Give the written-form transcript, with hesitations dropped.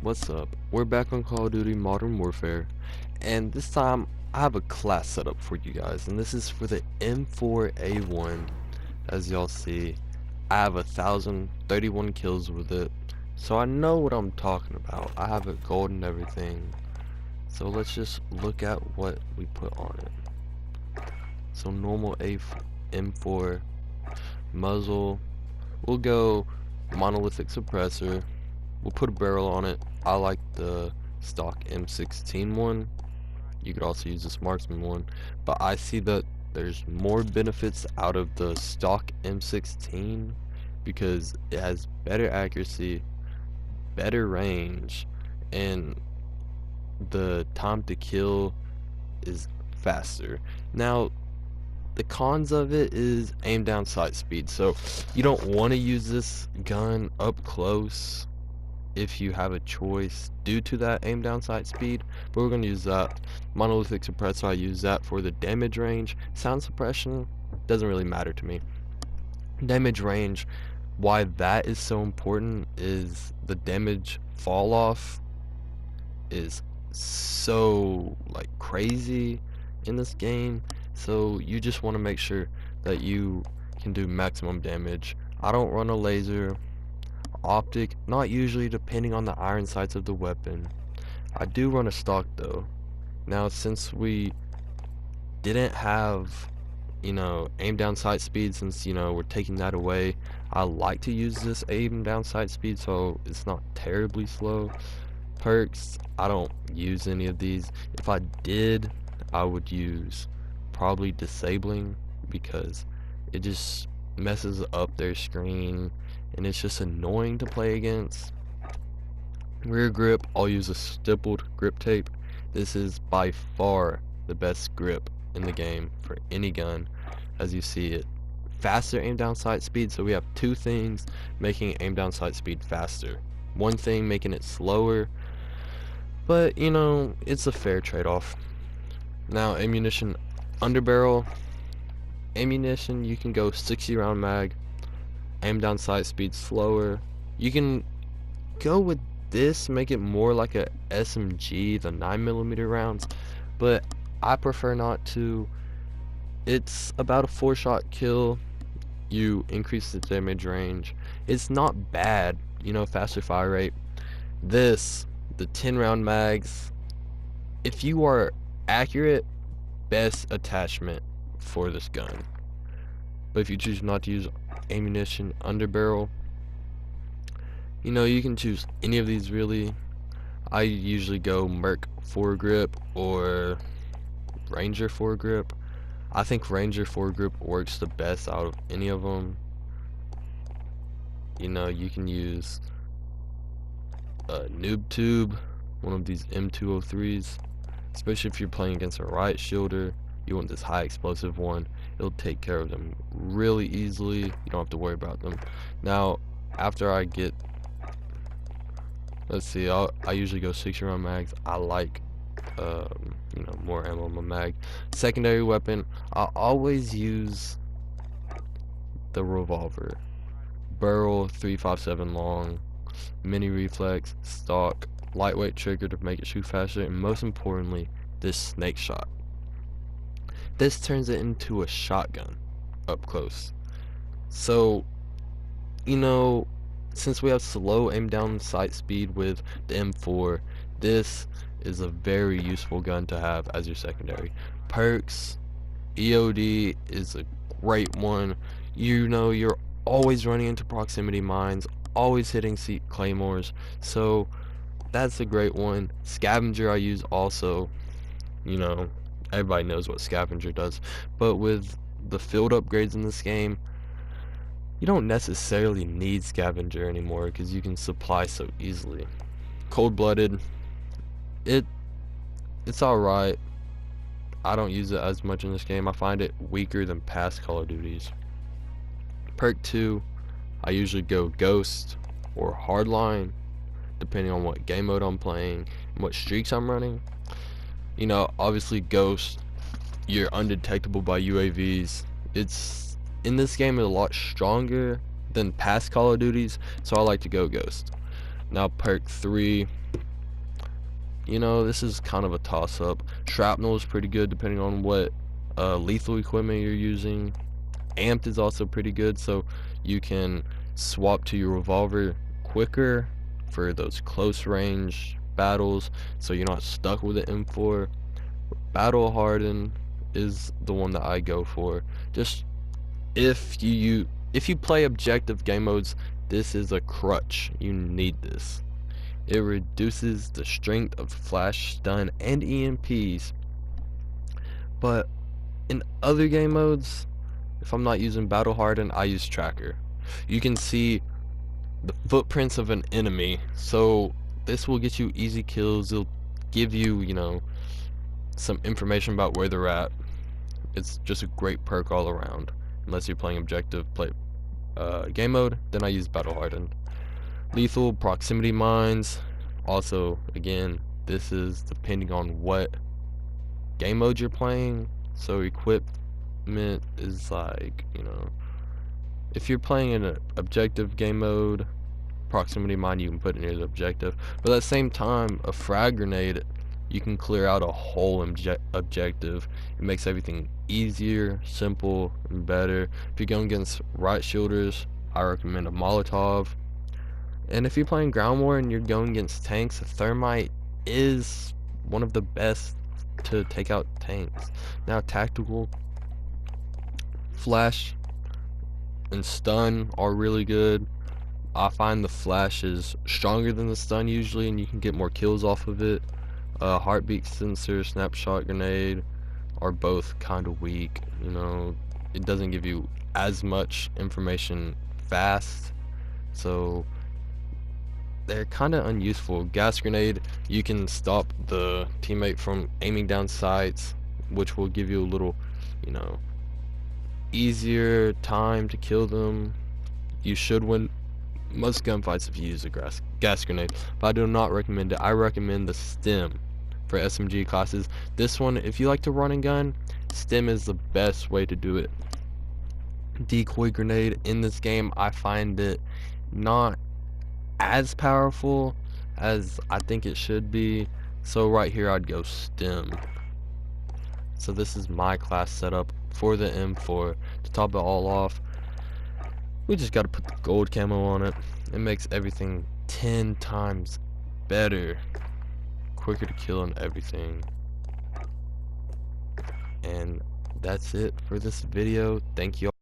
What's up? We're back on Call of Duty Modern Warfare, and this time I have a class set up for you guys, and this is for the M4A1. As y'all see, I have 1,031 kills with it, so I know what I'm talking about. I have it gold and everything, so let's just look at what we put on it. So normal M4, muzzle, we'll go monolithic suppressor. We'll put a barrel on it. I like the stock M16 one. You could also use this marksman one, but I see that there's more benefits out of the stock M16 because it has better accuracy, better range, and the time to kill is faster. Now, the cons of it is aim down sight speed, so you don't want to use this gun up close if you have a choice due to that aim down sight speed, but we're going to use that. Monolithic suppressor, I use that for the damage range. Sound suppression doesn't really matter to me. Damage range, why that is so important is the damage fall off is so like crazy in this game, so you just want to make sure that you can do maximum damage. I don't run a laser. Optic, not usually, depending on the iron sights of the weapon. I do run a stock though. Now since we didn't have, aim down sight speed, since we're taking that away, I like to use this aim down sight speed so it's not terribly slow. Perks, I don't use any of these. If I did, I would use probably disabling because it just messes up their screen and it's just annoying to play against. Rear grip, I'll use a stippled grip tape. This is by far the best grip in the game for any gun, as you see it. Faster aim down sight speed, so we have two things making aim down sight speed faster. One thing making it slower, but it's a fair trade-off. Now ammunition, underbarrel ammunition, you can go 60 round mag, aim down sight speed slower. You can go with this, make it more like a SMG, the 9mm rounds, but I prefer not to. It's about a 4-shot kill. You increase the damage range. It's not bad, faster fire rate. This, the 10 round mags, if you are accurate, best attachment for this gun. But if you choose not to use ammunition, underbarrel, you can choose any of these really. I usually go Merc foregrip or Ranger foregrip. I think Ranger foregrip works the best out of any of them. You can use a noob tube, one of these M203s, especially if you're playing against a riot shielder. You want this high explosive one. It'll take care of them really easily. You don't have to worry about them. Now, after I get, let's see, I usually go 60 round mags. I like more ammo in my mag. Secondary weapon, I always use the revolver. Barrel 357 long, mini reflex, stock, lightweight trigger to make it shoot faster, and most importantly, this snake shot. This turns it into a shotgun up close. So, since we have slow aim down sight speed with the M4, this is a very useful gun to have as your secondary. Perks, EOD is a great one. You're always running into proximity mines, always hitting claymores, so that's a great one. Scavenger I use also. Everybody knows what scavenger does, but with the field upgrades in this game, you don't necessarily need scavenger anymore because you can supply so easily. Cold-blooded, it's alright. I don't use it as much in this game. I find it weaker than past Call of Duties. Perk 2, I usually go Ghost or Hardline, depending on what game mode I'm playing and what streaks I'm running. Obviously Ghost, you're undetectable by UAVs. It's in this game is a lot stronger than past Call of Duties, so I like to go Ghost. Now perk 3, you know, this is kind of a toss-up. Shrapnel is pretty good depending on what lethal equipment you're using. Amped is also pretty good, so you can swap to your revolver quicker for those close range battles, so you're not stuck with the M4. Battle hardened is the one that I go for. Just if you play objective game modes, this is a crutch. You need this. It reduces the strength of flash, stun, and EMPs. But in other game modes, if I'm not using battle hardened, I use tracker. You can see the footprints of an enemy, so this will get you easy kills. It'll give you, you know, some information about where they're at. It's just a great perk all around. Unless you're playing objective game mode, then I use battle hardened. Lethal proximity mines. Also, again, this is depending on what game mode you're playing. So equipment is like, you know, if you're playing in an objective game mode, proximity mine you can put in your objective. But at the same time, a frag grenade, you can clear out a whole objective. It makes everything easier, simple, and better. If you're going against right shielders, I recommend a Molotov. And if you're playing ground war and you're going against tanks, a thermite is one of the best to take out tanks. Now tactical, flash and stun are really good. I find the flash is stronger than the stun usually, and you can get more kills off of it. Heartbeat sensor, snapshot grenade are both kind of weak. You know, it doesn't give you as much information fast, so they're kind of unuseful. Gas grenade, you can stop the teammate from aiming down sights, which will give you a little, you know, easier time to kill them. You should win most gunfights if you use a gas grenade, but I do not recommend it. I recommend the stem for SMG classes. This one, if you like to run and gun, stem is the best way to do it. Decoy grenade in this game, I find it not as powerful as I think it should be, so right here I'd go stem. So this is my class setup for the M4. To top it all off, we just got to put the gold camo on it. It makes everything 10 times better, quicker to kill and everything. And that's it for this video. Thank you all.